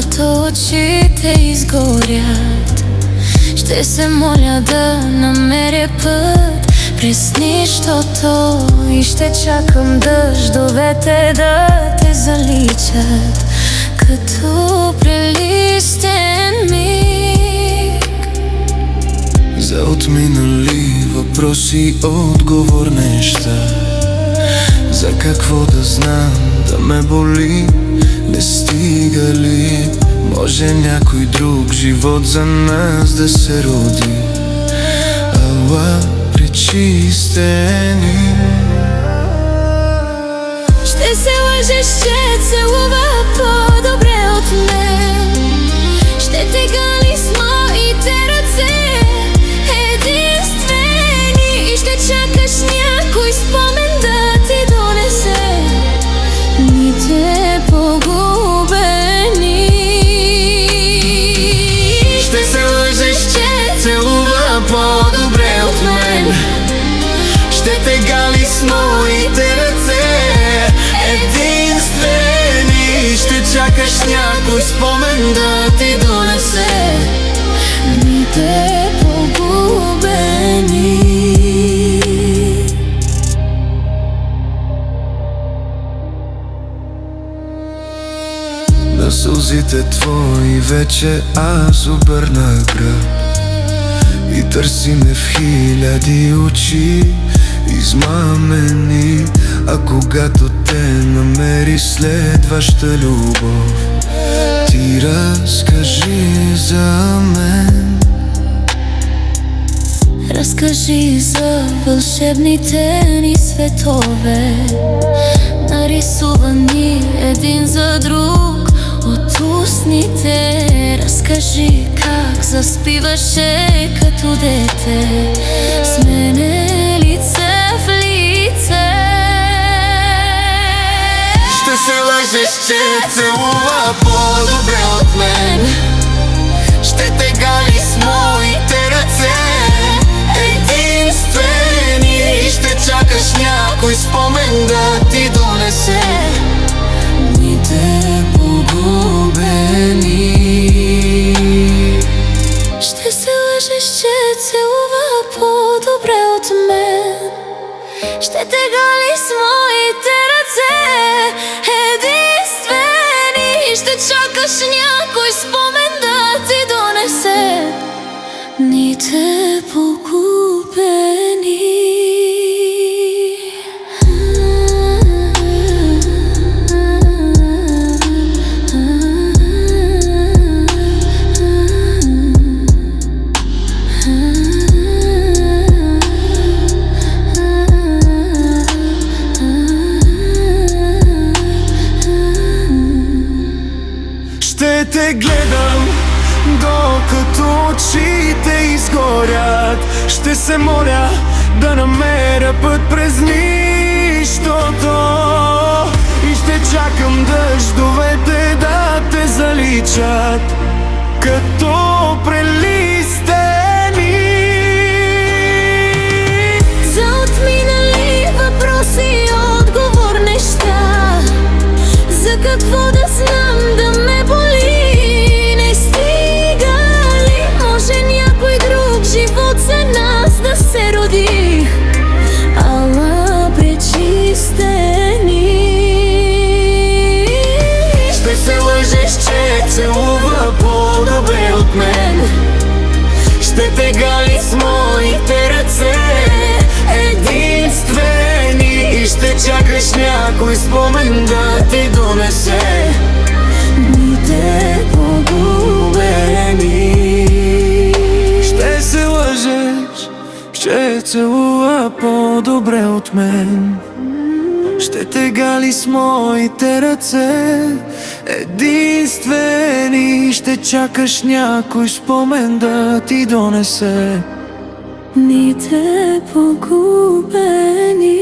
когато очите изгорят, ще се моля да намеря път през нищото и ще чакам дъждовете да те заличат като прелистен миг. За отминали въпроси отговор неща. За какво да знам, да ме боли, не стига ли? Може някой друг живот за нас да се роди. Ала пречистени. Ще се лъжеш, че целува по-добре от мен. Ще те гали с моите ръце единствени и ще чакаш някой спомен да ти донесе дните погубени. Ще се лъжеш, че целува по-добре от мен. Ще те гали с моите ръце единствени. Ще чакаш някой спомен да ти донесе дните погубени. На сълзите твои вече аз обърнах гръб и търсиме в хиляди очи измамени. А когато те намери следваща любов, ти разкажи за мен. Разкажи за вълшебните ни светове, нарисувани един за друг от устните. Разкажи как заспиваше като дете с мене лице в лице. Ще се лъжеш, че целува по-добре от мен. Ще те гали с моите ръце единствени. Ще чакаш някой спомен да ти донесе дните погубени. Ще се лъжеш, че целува по-добре от мен. Ще те гали с моите ръце единствени и ще чакаш някой спомен да ти донесе дните погубени. Ще те гледам докато очите изгорят. Ще се моля да намеря път през нищото и ще чакам дъждовете да те заличат като прелистени. За отминали въпроси отговор неща. За какво да знам, да ме боли, не стига ли? Може някой друг живот за нас да се роди. Ала пречистени. Ще се лъжеш, че целува по-добре от мен. Ще те гали с моите ръце единствени и ще чакаш някой спомен да ти донесе дните погубени. Ще се лъжеш, че целува по-добре от мен. Ще те гали с моите ръце единствени. Ще чакаш някой спомен да ти донесе дните погубени.